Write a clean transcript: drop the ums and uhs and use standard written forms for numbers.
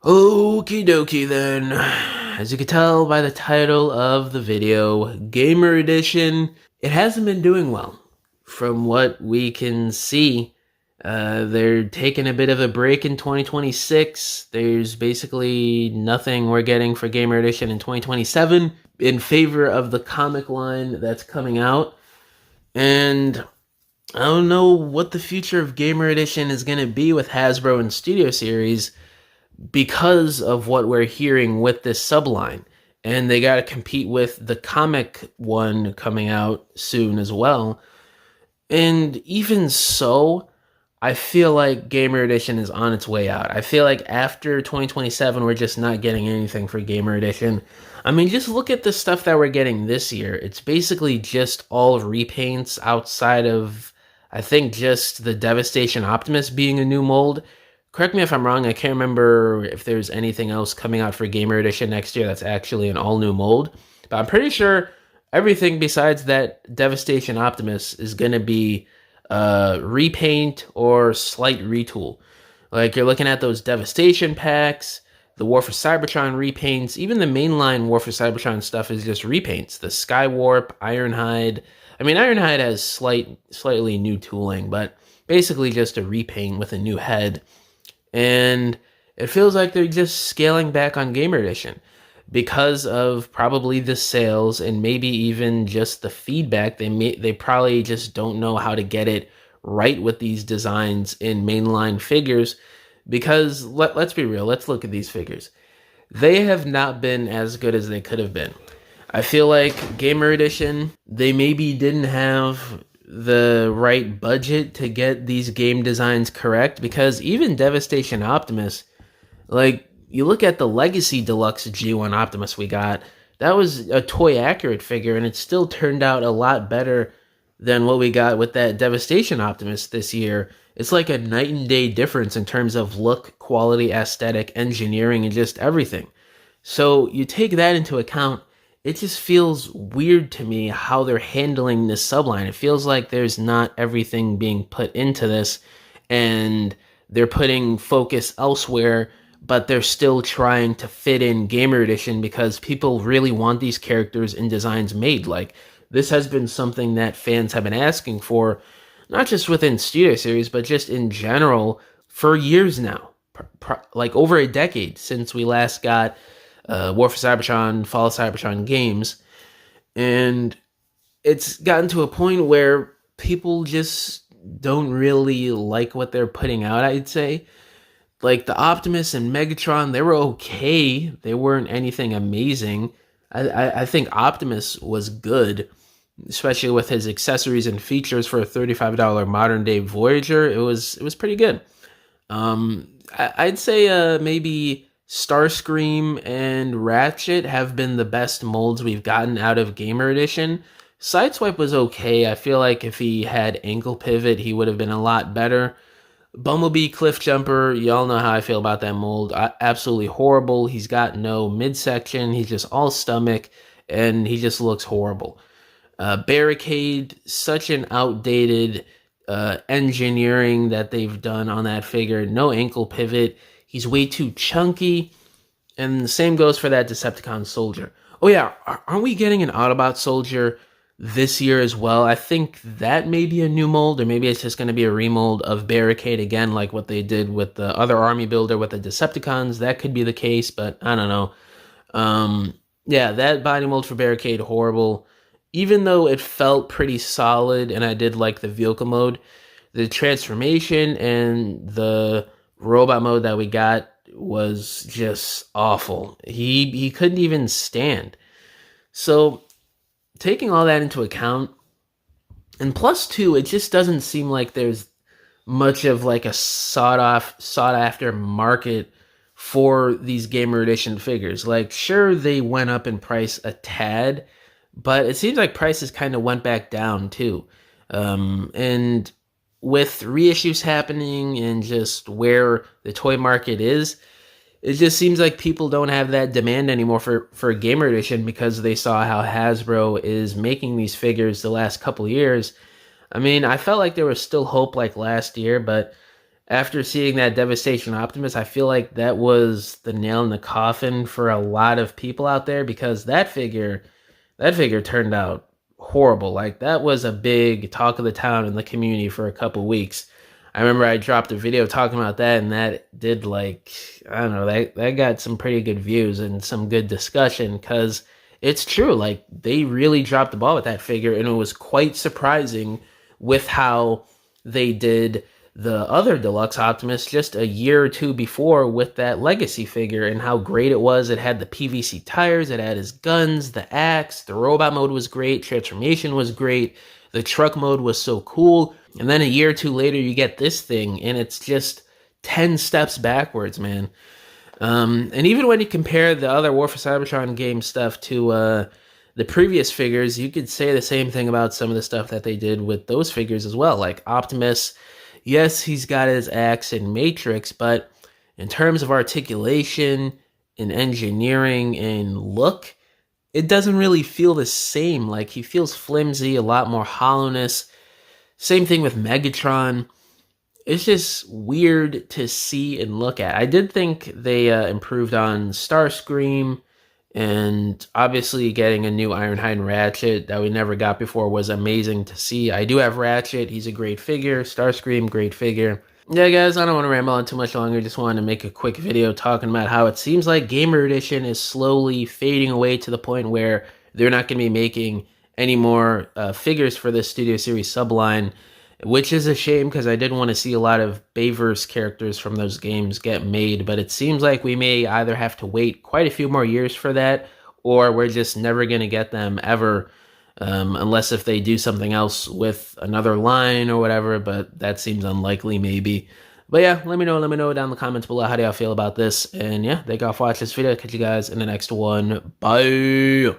Okie dokie then. As you can tell by the title of the video, Gamer Edition, it hasn't been doing well. From what we can see, they're taking a bit of a break in 2026. There's basically nothing we're getting for Gamer Edition in 2027 in favor of the comic line that's coming out. And I don't know what the future of Gamer Edition is going to be with Hasbro and Studio Series because of what we're hearing with this subline. And they got to compete with the comic one coming out soon as well. And even so, I feel like Gamer Edition is on its way out. I feel like after 2027, we're just not getting anything for Gamer Edition. I mean, just look at the stuff that we're getting this year. It's basically just all repaints outside of, I think, just the Devastation Optimus being a new mold. Correct me if I'm wrong, I can't remember if there's anything else coming out for Gamer Edition next year that's actually an all-new mold. But I'm pretty sure everything besides that Devastation Optimus is going to be repaint or slight retool. Like, you're looking at those Devastation packs, the War for Cybertron repaints, even the mainline War for Cybertron stuff is just repaints. The Skywarp, Ironhide. I mean, Ironhide has slightly new tooling, but basically just a repaint with a new head. And it feels like they're just scaling back on Gamer Edition because of probably the sales and maybe even just the feedback. They probably just don't know how to get it right with these designs in mainline figures, because let's be real, let's look at these figures. They have not been as good as they could have been. I feel like Gamer Edition, they maybe didn't have the right budget to get these game designs correct, because even Devastation Optimus, like, you look at the Legacy Deluxe G1 Optimus we got, that was a toy accurate figure, and it still turned out a lot better than what we got with that Devastation Optimus this year. It's like a night and day difference in terms of look, quality, aesthetic, engineering, and just everything. So you take that into account, it just feels weird to me how they're handling this subline. It feels like there's not everything being put into this, and they're putting focus elsewhere, but they're still trying to fit in Gamer Edition because people really want these characters and designs made. Like, this has been something that fans have been asking for, not just within Studio Series, but just in general for years now. Like over a decade since we last got War for Cybertron, Fall of Cybertron games. And it's gotten to a point where people just don't really like what they're putting out, I'd say. Like, the Optimus and Megatron, they were okay. They weren't anything amazing. I think Optimus was good, especially with his accessories and features for a $35 modern day Voyager. It was pretty good. I'd say maybe Starscream and Ratchet have been the best molds we've gotten out of Gamer Edition. Sideswipe was okay. I feel like if he had ankle pivot, he would have been a lot better. Bumblebee Cliffjumper, y'all know how I feel about that mold. Absolutely horrible. He's got no midsection. He's just all stomach, and he just looks horrible. Barricade, such an outdated engineering that they've done on that figure. No ankle pivot. He's way too chunky. And the same goes for that Decepticon Soldier. Oh yeah, aren't we getting an Autobot Soldier this year as well? I think that may be a new mold, or maybe it's just going to be a remold of Barricade again, like what they did with the other army builder with the Decepticons. That could be the case, but I don't know. Yeah, that body mold for Barricade, horrible. Even though it felt pretty solid, and I did like the vehicle mode, the transformation and the robot mode that we got was just awful. He couldn't even stand. So, taking all that into account, and plus two, it just doesn't seem like there's much of like a sought after market for these Gamer Edition figures. Like, sure, they went up in price a tad, but it seems like prices kind of went back down too. And with reissues happening and just where the toy market is, it just seems like people don't have that demand anymore for Gamer Edition, because they saw how Hasbro is making these figures the last couple years. I mean, I felt like there was still hope like last year, but After seeing that Devastation Optimus, I feel like that was the nail in the coffin for a lot of people out there, because that figure turned out horrible. Like, that was a big talk of the town in the community for a couple weeks. I remember I dropped a video talking about that, and that did, like, I don't know, that got some pretty good views and some good discussion, because it's true. Like, they really dropped the ball with that figure, and it was quite surprising with how they did the other deluxe Optimus just a year or two before with that legacy figure, and how great it was. It had the PVC tires, it had his guns, the axe, the robot mode was great, transformation was great, the truck mode was so cool. And then a year or two later, you get this thing, and it's just 10 steps backwards, man. And even when you compare the other War for Cybertron game stuff to the previous figures, you could say the same thing about some of the stuff that they did with those figures as well. Like Optimus, yes, he's got his axe and matrix, but in terms of articulation and engineering and look, it doesn't really feel the same. Like, he feels flimsy, a lot more hollowness. Same thing with Megatron. It's just weird to see and look at. I did think they improved on Starscream, and obviously getting a new Ironhide and Ratchet that we never got before was amazing to see. I do have Ratchet. He's a great figure. Starscream, great figure. Yeah, guys, I don't want to ramble on too much longer. Just wanted to make a quick video talking about how it seems like Gamer Edition is slowly fading away to the point where they're not going to be making any more figures for this Studio Series subline, which is a shame, because I did want to see a lot of Bayverse characters from those games get made, but it seems like we may either have to wait quite a few more years for that, or we're just never going to get them ever, unless if they do something else with another line or whatever, but that seems unlikely maybe. But yeah, let me know down in the comments below how do y'all feel about this, and yeah, thank y'all for watching this video. Catch you guys in the next one. Bye!